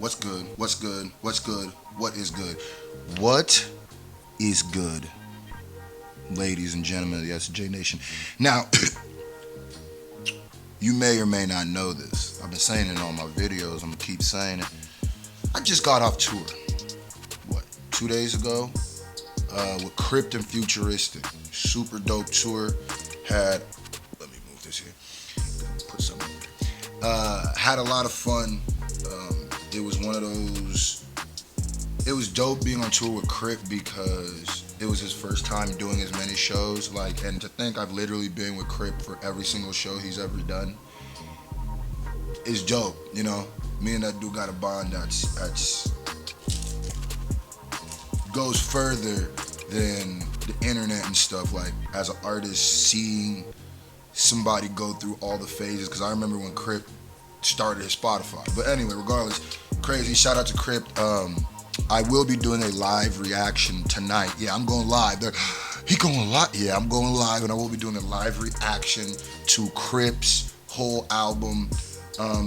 What's good? What's good? What's good? What is good? What is good, ladies and gentlemen of the SJ Nation? Now, you may or may not know this. I've been saying it in all my videos. I'm gonna keep saying it. I just got off tour. What? 2 days ago, with Crypt and Futuristic. Super dope tour. Had. Let me move this here. Put something. Had a lot of fun. It was one of those. It was dope being on tour with Crypt because it was his first time doing as many shows. Like, and to think I've literally been with Crypt for every single show he's ever done is dope. You know, me and that dude got a bond that's goes further than the internet and stuff. Like, as an artist, seeing somebody go through all the phases. Because I remember when Crypt started his Spotify. But anyway, regardless, crazy. Shout out to Crypt. I will be doing a live reaction tonight. Yeah, I'm going live. He going live? Yeah, I'm going live, and I will be doing a live reaction to Crypt's whole album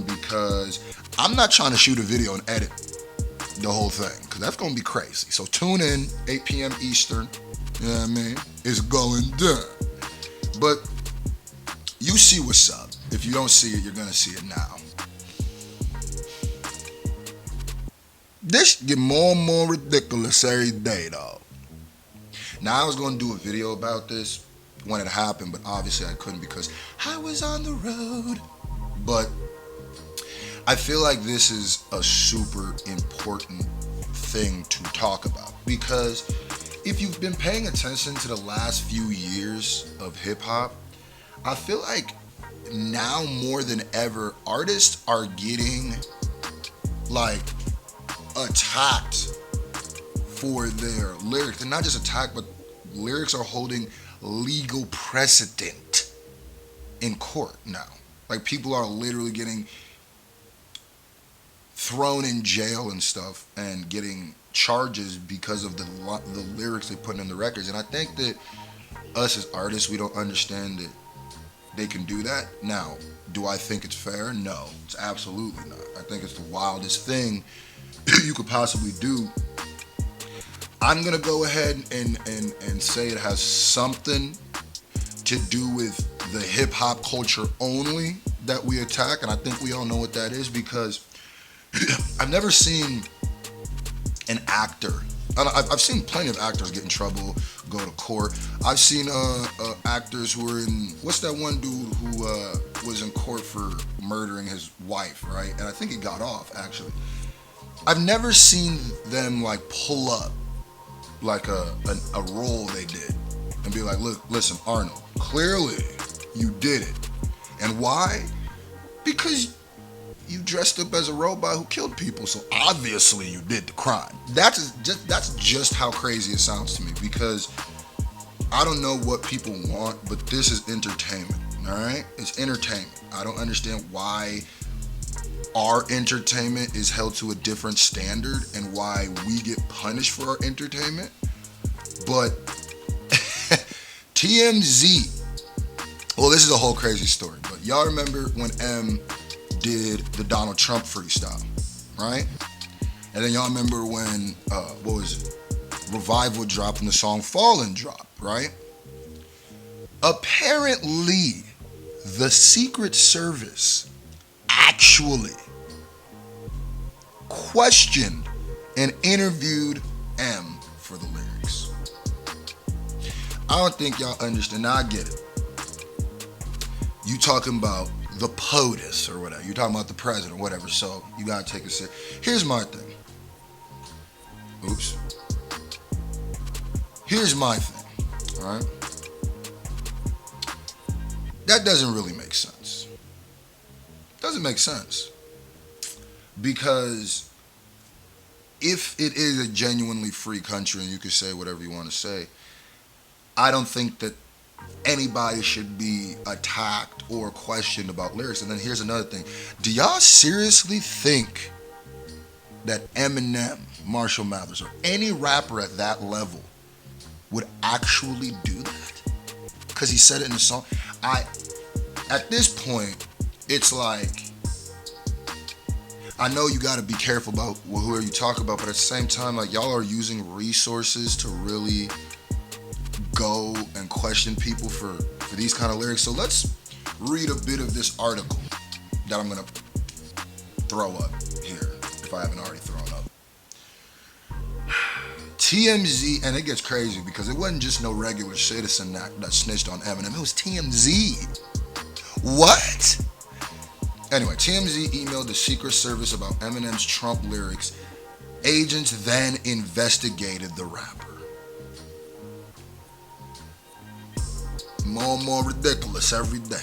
because I'm not trying to shoot a video and edit the whole thing because that's going to be crazy. So tune in, 8 p.m. Eastern. You know what I mean? It's going down. But you see what's up. If you don't see it, you're going to see it now. This get more and more ridiculous every day, dog. Now, I was going to do a video about this when it happened, but obviously I couldn't because I was on the road. But I feel like this is a super important thing to talk about because if you've been paying attention to the last few years of hip-hop, I feel like now more than ever, artists are getting, like, attacked for their lyrics. And not just attacked, but lyrics are holding legal precedent in court now. Like, people are literally getting thrown in jail and stuff and getting charges because of the lyrics they put in the records. And I think that us as artists, we don't understand that they can do that. Now, do I think it's fair? No, it's absolutely not. I think it's the wildest thing you could possibly do. I'm gonna go ahead and say it has something to do with the hip hop culture only that we attack, and I think we all know what that is because I've never seen an actor. I've seen plenty of actors get in trouble, go to court. I've seen actors who were in, what's that one dude who was in court for murdering his wife, right? And I think he got off, actually. I've never seen them like pull up like a role they did and be like, look, listen, Arnold, clearly you did it. And why? Because you dressed up as a robot who killed people, so obviously you did the crime. That's just how crazy it sounds to me because I don't know what people want, but this is entertainment, all right? It's entertainment. I don't understand why our entertainment is held to a different standard and why we get punished for our entertainment. But TMZ, well, this is a whole crazy story, but y'all remember when M did the Donald Trump freestyle, right? And then y'all remember when, what was it? Revival dropped and the song Fallen dropped, right? Apparently, the Secret Service actually questioned and interviewed M for the lyrics. I don't think y'all understand. Now I get it. You talking about the POTUS or whatever. You're talking about the president or whatever. So you gotta take a sip. Here's my thing. Oops. Here's my thing. All right. That doesn't really make sense. Doesn't make sense. Because if it is a genuinely free country and you can say whatever you want to say, I don't think that anybody should be attacked or questioned about lyrics. And then here's another thing. Do y'all seriously think that Eminem, Marshall Mathers, or any rapper at that level would actually do that? Because he said it in the song. At this point, it's like, I know you got to be careful about who are you talking about, but at the same time, like y'all are using resources to really go and question people for these kind of lyrics. So let's read a bit of this article that I'm gonna throw up here if I haven't already thrown up. TMZ, and it gets crazy because it wasn't just no regular citizen that snitched on Eminem. It was TMZ. What? Anyway, TMZ emailed the Secret Service about Eminem's Trump lyrics. Agents then investigated the rapper. More and more ridiculous every day.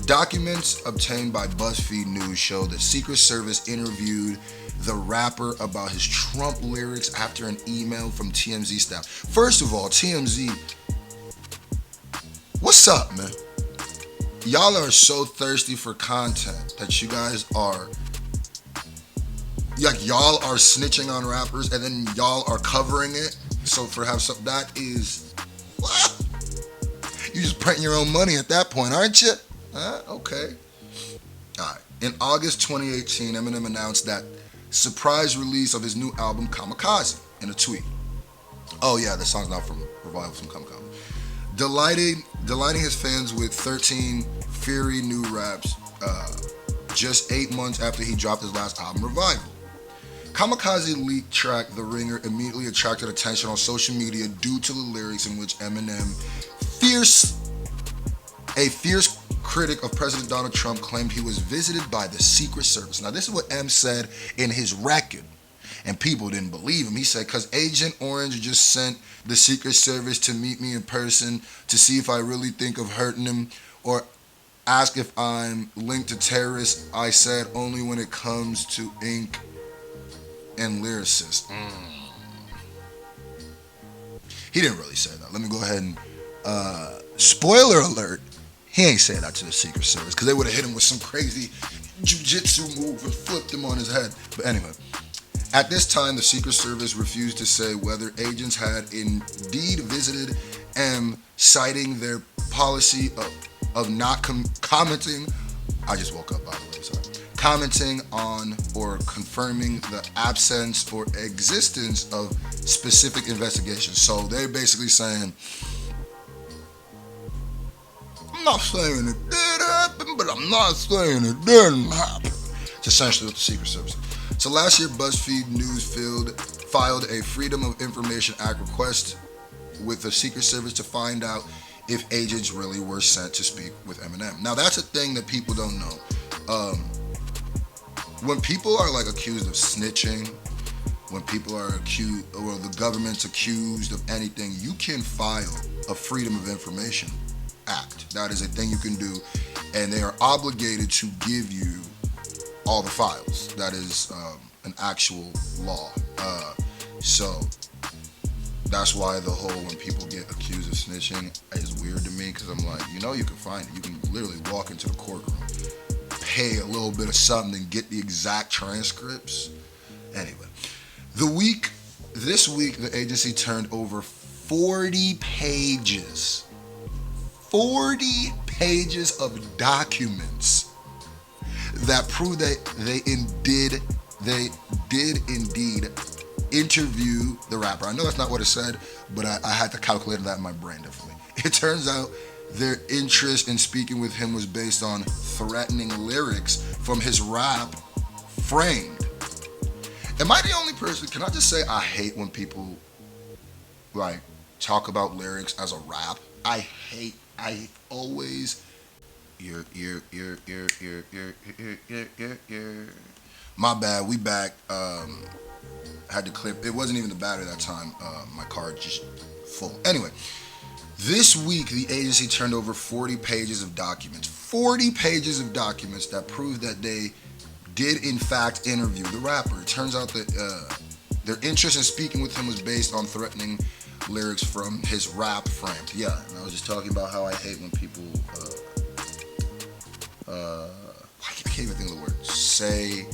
Documents obtained by BuzzFeed News show that Secret Service interviewed the rapper about his Trump lyrics after an email from TMZ staff. First of all, TMZ, what's up, man? Y'all are so thirsty for content that you guys are, like, y'all are snitching on rappers and then y'all are covering it. So for have some, that is, what? You just printing your own money at that point, aren't you? Okay. All right. In August 2018, Eminem announced that surprise release of his new album Kamikaze in a tweet. Oh yeah, the song's not from Revival, from Kamikaze. Delighting his fans with 13 fiery new raps just 8 months after he dropped his last album, Revival. Kamikaze leaked track The Ringer immediately attracted attention on social media due to the lyrics in which Eminem, a fierce critic of President Donald Trump, claimed he was visited by the Secret Service. Now, this is what M said in his record, and people didn't believe him. He said, because Agent Orange just sent the Secret Service to meet me in person to see if I really think of hurting him or ask if I'm linked to terrorists. I said only when it comes to ink and lyricists. He didn't really say that. Let me go ahead and spoiler alert. He ain't say that to the Secret Service because they would have hit him with some crazy jujitsu move and flipped him on his head. But anyway, at this time, the Secret Service refused to say whether agents had indeed visited M, citing their policy of not commenting. I just woke up, by the way, sorry. Commenting on or confirming the absence or existence of specific investigations. So they're basically saying, I'm not saying it did happen, but I'm not saying it didn't happen. It's essentially what the Secret Service. So last year, BuzzFeed News filed a Freedom of Information Act request with the Secret Service to find out if agents really were sent to speak with Eminem. Now that's a thing that people don't know. When people are like accused of snitching, when people are accused, or the government's accused of anything, you can file a Freedom of Information Act. That is a thing you can do, and they are obligated to give you all the files. That is an actual law. So that's why the whole when people get accused of snitching is weird to me, because I'm like, you can find it. You can literally walk into the courtroom, pay a little bit of something, and get the exact transcripts. Anyway, this week the agency turned over 40 pages of documents that prove that they did indeed interview the rapper. I know that's not what it said, but I had to calculate that in my brain differently. It turns out their interest in speaking with him was based on threatening lyrics from his rap, Framed. Am I the only person? Can I just say I hate when people like talk about lyrics as a rap? I always my bad, we back. Had to clip. It wasn't even the battery that time. My card just full. Anyway, this week the agency turned over 40 pages of documents. 40 pages of documents that prove that they did in fact interview the rapper. It turns out that their interest in speaking with him was based on threatening lyrics from his rap, Framed. Yeah, and I was just talking about how I hate when people I can't even think of the word. Say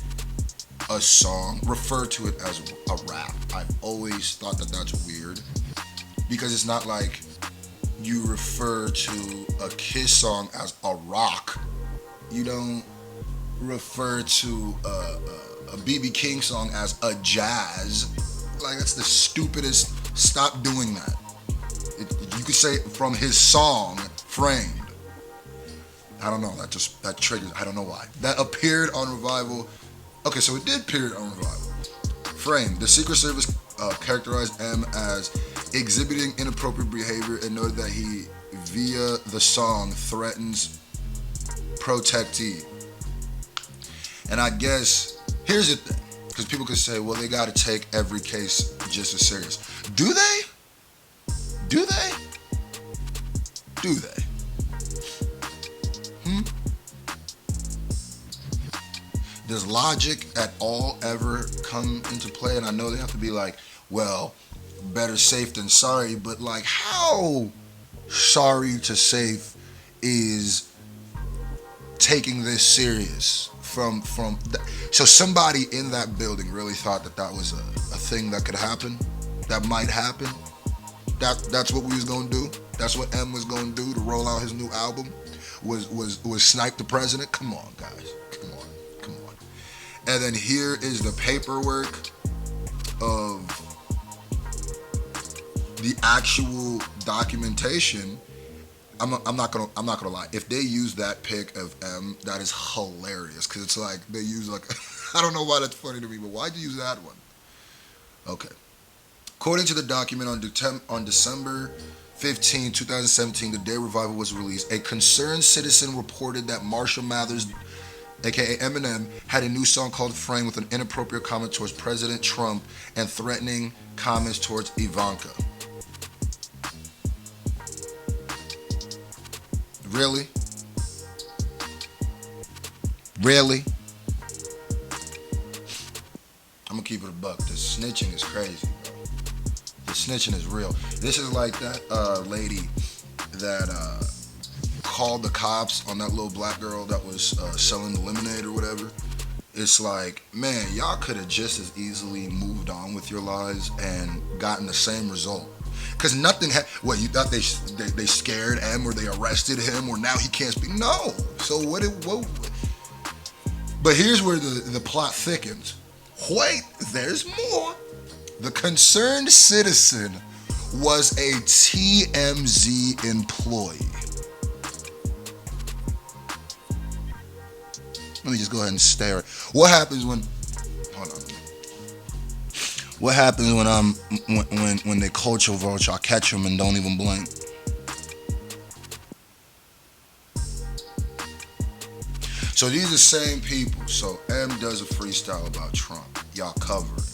a song, refer to it as a rap. I've always thought that that's weird, because it's not like you refer to a Kiss song as a rock. You don't refer to a BB King song as a jazz. Like, that's the stupidest. Stop doing that. You could say from his song Framed. I don't know. That triggers. I don't know why. That appeared on Revival. Okay, so it did appear on Revival. Framed. The Secret Service characterized M as exhibiting inappropriate behavior and noted that he, via the song, threatens protectee. And I guess here's the thing, because people could say, well, they got to take every case just as serious. Do they? Do they? Do they? Does logic at all ever come into play? And I know they have to be like, well, better safe than sorry, but like, how sorry to safe is taking this serious so somebody in that building really thought that was a thing that could happen, that might happen. That's what we was gonna do. That's what M was gonna do to roll out his new album. Was snipe the president? Come on, guys. Come on. And then here is the paperwork of the actual documentation. I'm not gonna lie. If they use that pic of M, that is hilarious, because it's like they use like I don't know why that's funny to me, but why'd you use that one? Okay. According to the document, on December 15, 2017, the day Revival was released, a concerned citizen reported that Marshall Mathers, aka Eminem, had a new song called Frame with an inappropriate comment towards President Trump and threatening comments towards Ivanka. Really? Really? I'm gonna keep it a buck. The snitching is crazy, bro. The snitching is real. This is like that lady that called the cops on that little black girl that was selling the lemonade or whatever. It's like, man, y'all could have just as easily moved on with your lives and gotten the same result. Because nothing what, you thought they scared him, or they arrested him, or now he can't speak? No. So what? But here's where the plot thickens. Wait, there's more. The concerned citizen was a TMZ employee. Let me just go ahead and stare. What happens when? Hold on. What happens when they culture vulture? I catch them and don't even blink. So these are the same people. So M does a freestyle about Trump. Y'all cover it.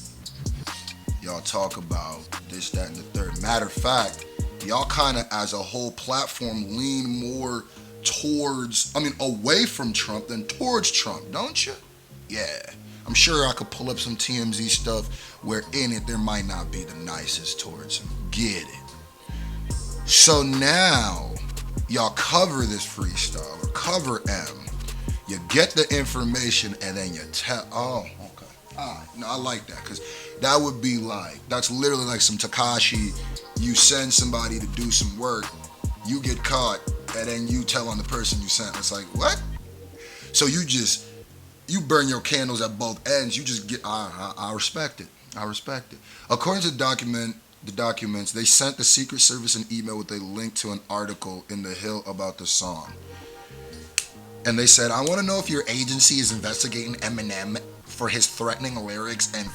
Y'all talk about this, that, and the third. Matter of fact, y'all kind of as a whole platform lean more away from Trump than towards Trump, don't you? Yeah. I'm sure I could pull up some TMZ stuff where in it there might not be the nicest towards him. Get it. So now y'all cover this freestyle or cover M. You get the information and then you tell. Oh, okay. All right. No, I like that, because that would be like, that's literally like some Tekashi. You send somebody to do some work, you get caught, and then you tell on the person you sent. It's like, what? So you burn your candles at both ends. You just get. I respect it. I respect it. According to the documents, they sent the Secret Service an email with a link to an article in The Hill about the song. And they said, I want to know if your agency is investigating Eminem for his threatening lyrics and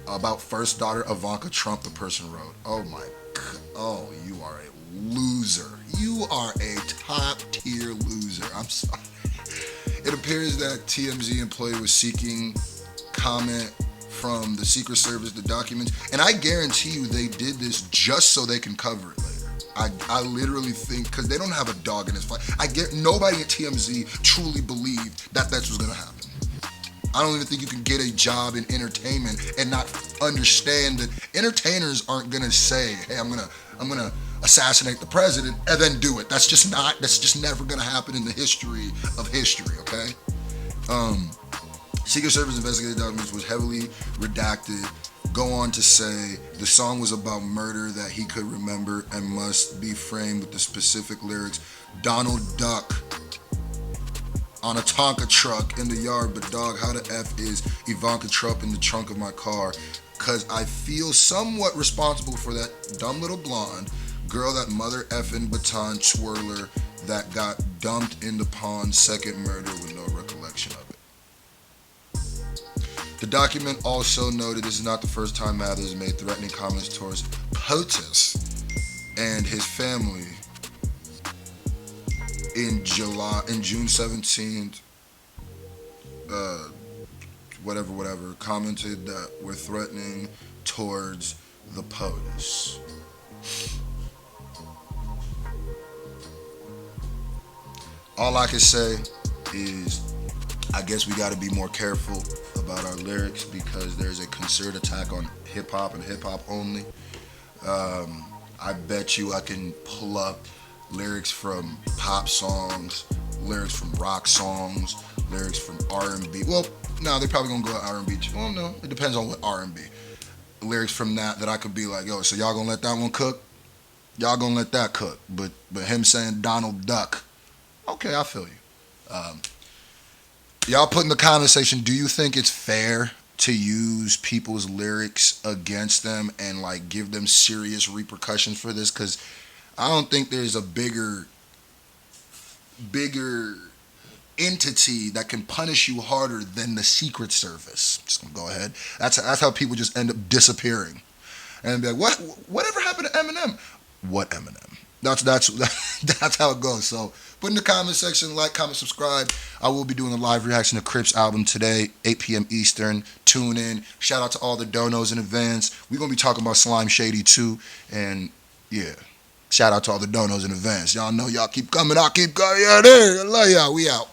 about first daughter Ivanka Trump, the person wrote. Oh my God. Oh, you are a loser. You are a top tier loser. I'm sorry. It appears that TMZ employee was seeking comment from the Secret Service, the documents, and I guarantee you they did this just so they can cover it later. I literally think, because they don't have a dog in this fight. Nobody at TMZ truly believed that that's what's gonna happen. I don't even think you can get a job in entertainment and not understand that entertainers aren't gonna say, hey, I'm gonna assassinate the president and then do it. That's just never gonna happen in the history of history, okay? Secret Service investigative documents was heavily redacted. Go on to say the song was about murder that he could remember and must be framed with the specific lyrics. Donald Duck on a Tonka truck in the yard, but dog, how the F is Ivanka Trump in the trunk of my car? Cause I feel somewhat responsible for that dumb little blonde girl, that mother effing baton twirler that got dumped in the pond, second murder with no recollection of it. The document also noted this is not the first time Mathers made threatening comments towards POTUS and his family. In June 17th, uh, whatever, commented that we're threatening towards the POTUS. All I can say is I guess we got to be more careful about our lyrics because there's a concerted attack on hip hop and hip hop only. I bet you I can pull up lyrics from pop songs, lyrics from rock songs, lyrics from R&B. Well, no, they're probably gonna go R&B too. Well, no, it depends on what R&B. Lyrics from that I could be like, yo, so y'all gonna let that one cook? Y'all gonna let that cook? But him saying Donald Duck, okay, I feel you. Y'all put in the comment section, do you think it's fair to use people's lyrics against them and like give them serious repercussions for this? Because I don't think there's a bigger entity that can punish you harder than the Secret Service. Just gonna go ahead. That's how people just end up disappearing and be like, whatever happened to Eminem? What Eminem? That's how it goes. So put in the comment section, like, comment, subscribe. I will be doing a live reaction to Crips album today, 8 p.m. Eastern. Tune in. Shout out to all the donos in advance. We're gonna be talking about Slime Shady too, and yeah. Shout out to all the donos in advance. Y'all know y'all keep coming. I keep going. Yeah, there. I love y'all. We out.